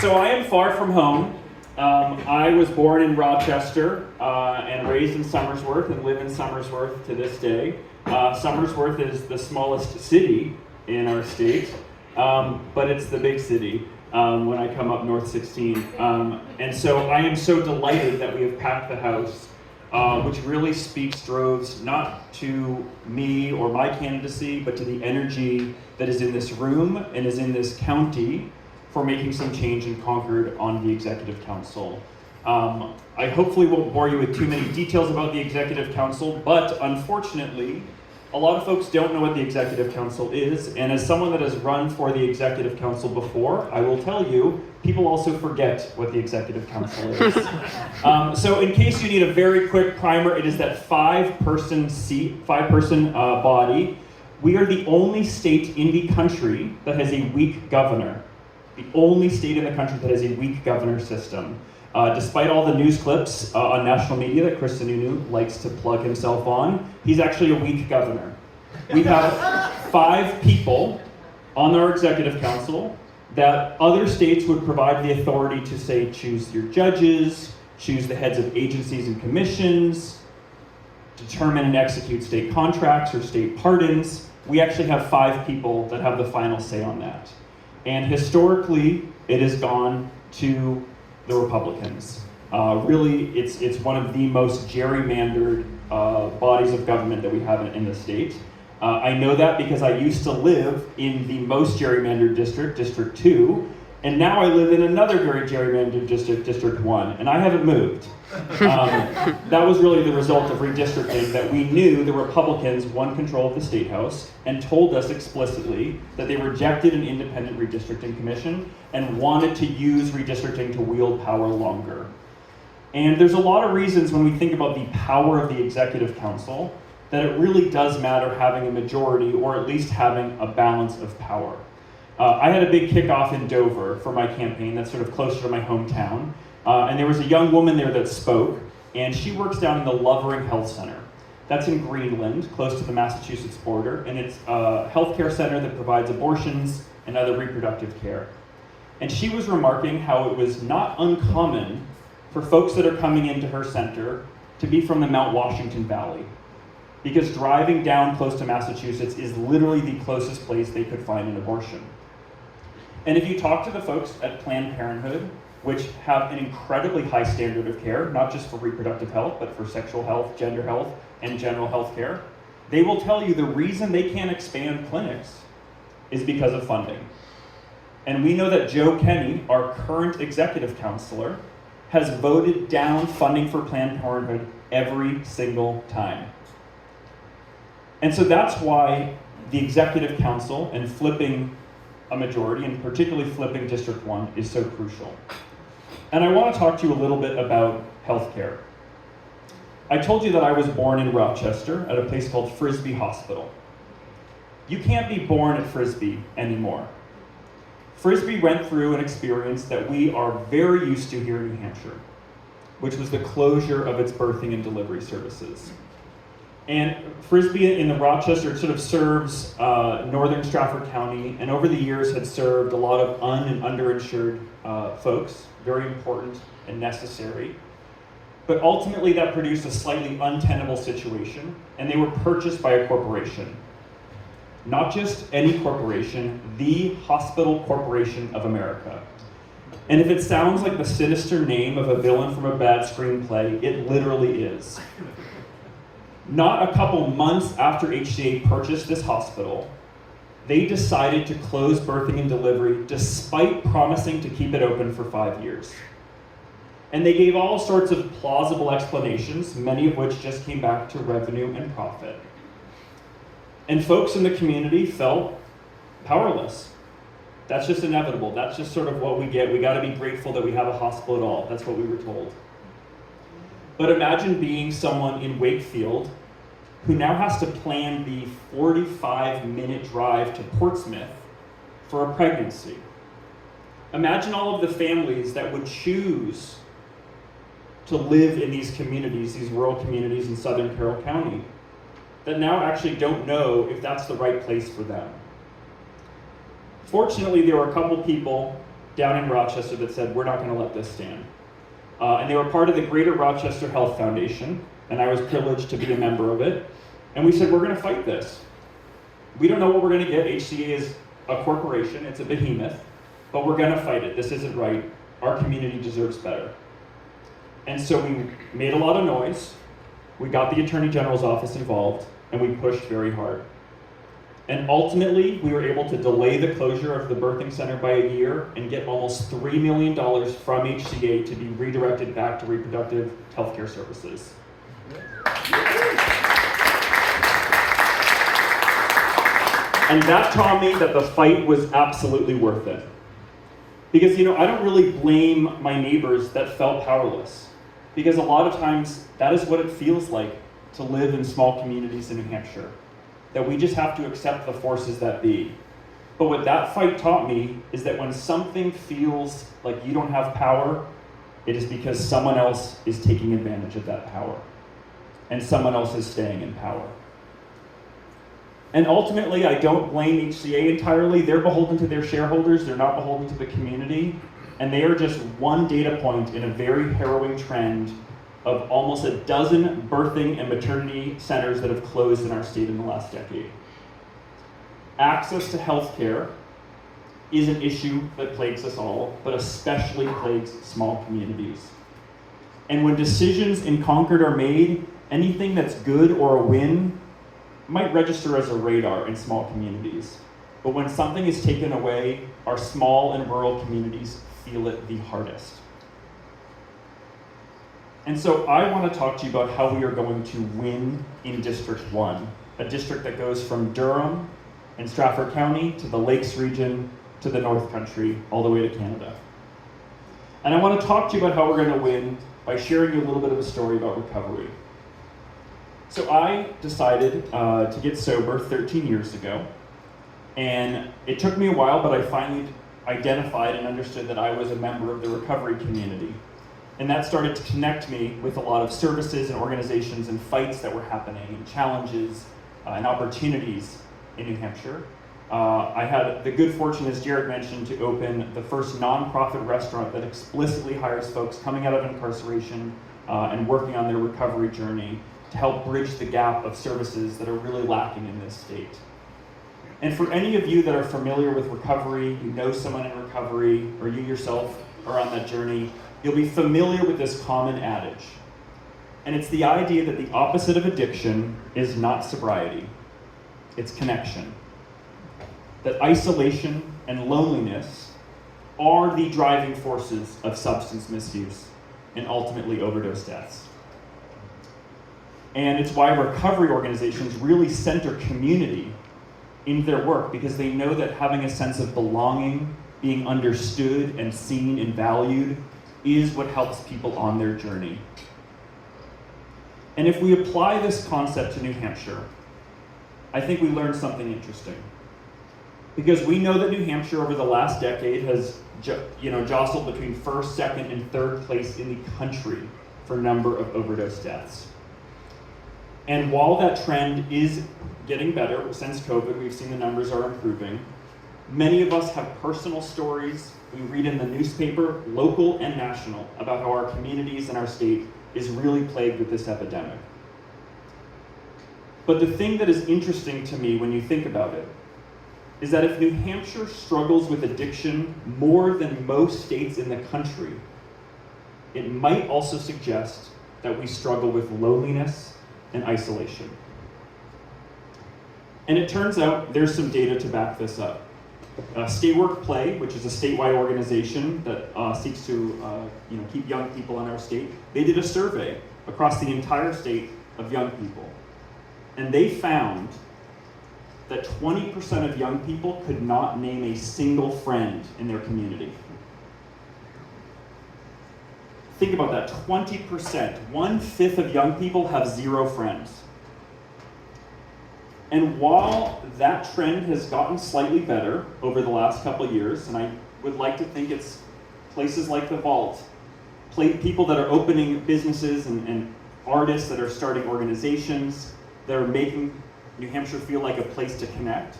So I am far from home. I was born in Rochester and raised in Somersworth and live in Somersworth to this day. Somersworth is the smallest city in our state, but it's the big city when I come up North 16. And so I am so delighted that we have packed the house, which really speaks droves not to me or my candidacy, but to the energy that is in this room and is in this county for making some change in Concord on the Executive Council. I hopefully won't bore you with too many details about the Executive Council, but unfortunately, a lot of folks don't know what the Executive Council is, and as someone that has run for the Executive Council before, I will tell you, people also forget what the Executive Council is. So in case you need a very quick primer, it is that five-person body. We are the only state in the country that has a weak governor. The only state in the country that has a weak governor system. Despite all the news clips on national media that Chris Sununu likes to plug himself on, he's actually a weak governor. We have 5 people on our Executive Council that other states would provide the authority to say, choose your judges, choose the heads of agencies and commissions, determine and execute state contracts or state pardons. We actually have 5 people that have the final say on that. And historically, it has gone to the Republicans. Really, it's one of the most gerrymandered bodies of government that we have in the state. I know that because I used to live in the most gerrymandered district, District 2, and now I live in another very gerrymandered district, District 1, and I haven't moved. That was really the result of redistricting, that we knew the Republicans won control of the State House and told us explicitly that they rejected an independent redistricting commission and wanted to use redistricting to wield power longer. And there's a lot of reasons when we think about the power of the Executive Council that it really does matter having a majority or at least having a balance of power. I had a big kickoff in Dover for my campaign that's sort of closer to my hometown. And there was a young woman there that spoke, and she works down in the Lovering Health Center. That's in Greenland, close to the Massachusetts border, and it's a healthcare center that provides abortions and other reproductive care. And she was remarking how it was not uncommon for folks that are coming into her center to be from the Mount Washington Valley, because driving down close to Massachusetts is literally the closest place they could find an abortion. And if you talk to the folks at Planned Parenthood, which have an incredibly high standard of care, not just for reproductive health, but for sexual health, gender health, and general health care, they will tell you the reason they can't expand clinics is because of funding. And we know that Joe Kenney, our current executive counselor, has voted down funding for Planned Parenthood every single time. And so that's why the Executive Council and flipping a majority, and particularly flipping District 1, is so crucial. And I want to talk to you a little bit about healthcare. I told you that I was born in Rochester at a place called Frisbee Hospital. You can't be born at Frisbee anymore. Frisbee went through an experience that we are very used to here in New Hampshire, which was the closure of its birthing and delivery services. And Frisbee in the Rochester, it sort of serves northern Strafford County, and over the years had served a lot of and underinsured folks, very important and necessary. But ultimately that produced a slightly untenable situation, and they were purchased by a corporation. Not just any corporation, the Hospital Corporation of America. And if it sounds like the sinister name of a villain from a bad screenplay, it literally is. Not a couple months after HCA purchased this hospital, they decided to close birthing and delivery despite promising to keep it open for 5 years. And they gave all sorts of plausible explanations, many of which just came back to revenue and profit. And folks in the community felt powerless. That's just inevitable. That's just sort of what we get. We got to be grateful that we have a hospital at all. That's what we were told. But imagine being someone in Wakefield who now has to plan the 45-minute drive to Portsmouth for a pregnancy. Imagine all of the families that would choose to live in these communities, these rural communities in southern Carroll County, that now actually don't know if that's the right place for them. Fortunately, there were a couple people down in Rochester that said, we're not going to let this stand. And they were part of the Greater Rochester Health Foundation, and I was privileged to be a member of it. And we said, we're going to fight this. We don't know what we're going to get. HCA is a corporation, it's a behemoth, but we're going to fight it. This isn't right. Our community deserves better. And so we made a lot of noise. We got the Attorney General's office involved, and we pushed very hard. And ultimately, we were able to delay the closure of the birthing center by a year and get almost $3 million from HCA to be redirected back to reproductive healthcare services. And that taught me that the fight was absolutely worth it. Because, I don't really blame my neighbors that felt powerless. Because a lot of times, that is what it feels like to live in small communities in New Hampshire. That we just have to accept the forces that be. But what that fight taught me is that when something feels like you don't have power, it is because someone else is taking advantage of that power. And someone else is staying in power. And ultimately, I don't blame HCA entirely. They're beholden to their shareholders. They're not beholden to the community. And they are just one data point in a very harrowing trend of almost a dozen birthing and maternity centers that have closed in our state in the last decade. Access to healthcare is an issue that plagues us all, but especially plagues small communities. And when decisions in Concord are made, anything that's good or a win might register as a radar in small communities. But when something is taken away, our small and rural communities feel it the hardest. And so I want to talk to you about how we are going to win in District 1, a district that goes from Durham and Strafford County to the Lakes region to the North Country, all the way to Canada. And I want to talk to you about how we're going to win by sharing you a little bit of a story about recovery. So I decided to get sober 13 years ago, and it took me a while, but I finally identified and understood that I was a member of the recovery community. And that started to connect me with a lot of services and organizations and fights that were happening, and challenges and opportunities in New Hampshire. I had the good fortune, as Jared mentioned, to open the first nonprofit restaurant that explicitly hires folks coming out of incarceration and working on their recovery journey to help bridge the gap of services that are really lacking in this state. And for any of you that are familiar with recovery, you know someone in recovery, or you yourself are on that journey, you'll be familiar with this common adage. And it's the idea that the opposite of addiction is not sobriety, it's connection. That isolation and loneliness are the driving forces of substance misuse and ultimately overdose deaths. And it's why recovery organizations really center community in their work, because they know that having a sense of belonging, being understood and seen and valued is what helps people on their journey. And if we apply this concept to New Hampshire, I think we learn something interesting. Because we know that New Hampshire over the last decade has jostled between first, second, and third place in the country for number of overdose deaths. And while that trend is getting better since COVID, we've seen the numbers are improving, many of us have personal stories we read in the newspaper, local and national, about how our communities and our state is really plagued with this epidemic. But the thing that is interesting to me when you think about it is that if New Hampshire struggles with addiction more than most states in the country, it might also suggest that we struggle with loneliness and isolation. And it turns out there's some data to back this up. Stay Work Play, which is a statewide organization that seeks to keep young people in our state, they did a survey across the entire state of young people. And they found that 20% of young people could not name a single friend in their community. Think about that, 20%. 1/5 of young people have 0 friends. And while that trend has gotten slightly better over the last couple of years, and I would like to think it's places like the Vault, people that are opening businesses and artists that are starting organizations that are making New Hampshire feel like a place to connect.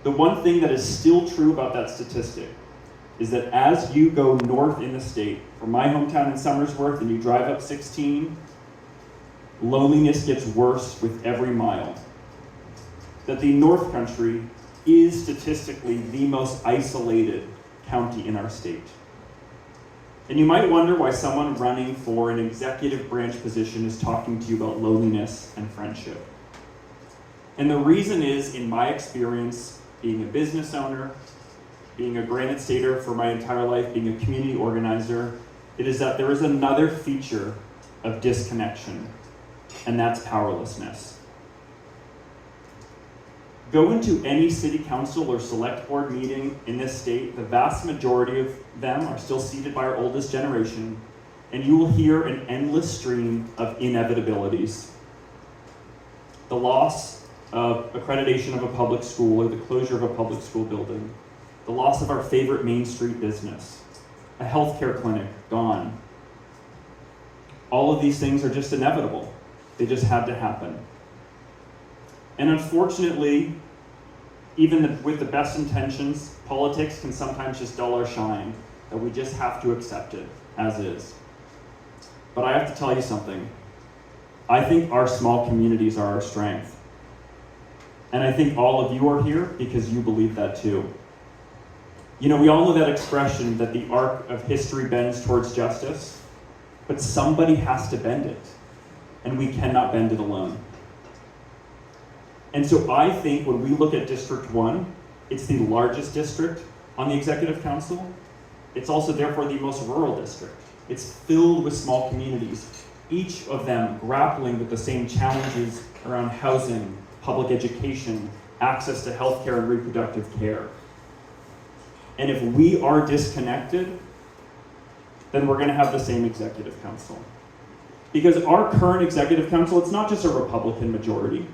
The one thing that is still true about that statistic is that as you go north in the state, from my hometown in Somersworth, and you drive up 16, loneliness gets worse with every mile. That the North Country is statistically the most isolated county in our state. And you might wonder why someone running for an executive branch position is talking to you about loneliness and friendship. And the reason is, in my experience, being a business owner, being a Granite Stater for my entire life, being a community organizer, it is that there is another feature of disconnection, and that's powerlessness. Go into any city council or select board meeting in this state, the vast majority of them are still seated by our oldest generation, and you will hear an endless stream of inevitabilities. The loss of accreditation of a public school or the closure of a public school building, the loss of our favorite Main Street business, a healthcare clinic gone. All of these things are just inevitable. They just had to happen. And unfortunately, even with the best intentions, politics can sometimes just dull our shine, and we just have to accept it as is. But I have to tell you something. I think our small communities are our strength. And I think all of you are here because you believe that too. You know, we all know that expression that the arc of history bends towards justice, but somebody has to bend it, and we cannot bend it alone. And so I think when we look at District 1, it's the largest district on the Executive Council. It's also therefore the most rural district. It's filled with small communities, each of them grappling with the same challenges around housing, public education, access to healthcare and reproductive care. And if we are disconnected, then we're going to have the same Executive Council. Because our current Executive Council, it's not just a Republican majority.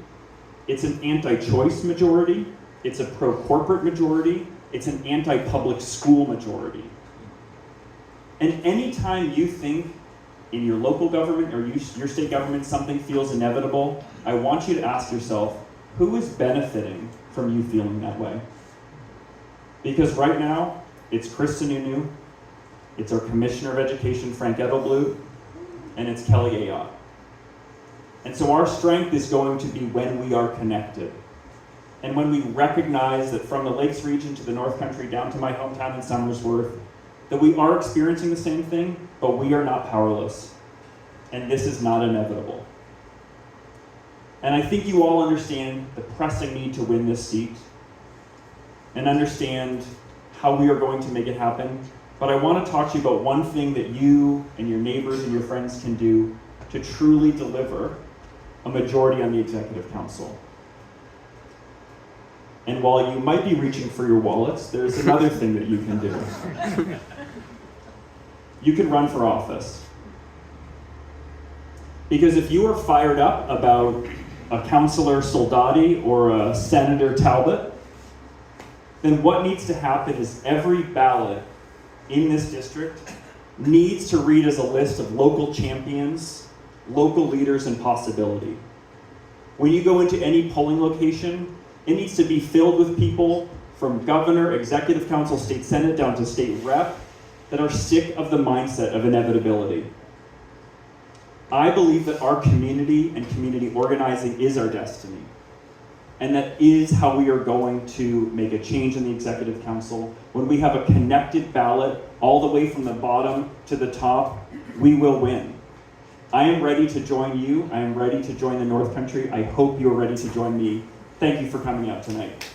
It's an anti-choice majority, it's a pro-corporate majority, it's an anti-public school majority. And anytime you think in your local government or your state government something feels inevitable, I want you to ask yourself, who is benefiting from you feeling that way? Because right now, it's Chris Sununu, it's our Commissioner of Education, Frank Edelblut, and it's Kelly Ayotte. And so our strength is going to be when we are connected. And when we recognize that from the Lakes region to the North Country down to my hometown in Somersworth, that we are experiencing the same thing, but we are not powerless. And this is not inevitable. And I think you all understand the pressing need to win this seat and understand how we are going to make it happen. But I want to talk to you about one thing that you and your neighbors and your friends can do to truly deliver a majority on the Executive Council. And while you might be reaching for your wallets, there's another thing that you can do. You can run for office. Because if you are fired up about a Councillor Soldati or a Senator Talbot, then what needs to happen is every ballot in this district needs to read as a list of local champions, local leaders, and possibility. When you go into any polling location, it needs to be filled with people from governor, executive council, state senate, down to state rep that are sick of the mindset of inevitability. I believe that our community and community organizing is our destiny. And that is how we are going to make a change in the Executive Council. When we have a connected ballot all the way from the bottom to the top, we will win. I am ready to join you. I am ready to join the North Country. I hope you are ready to join me. Thank you for coming out tonight.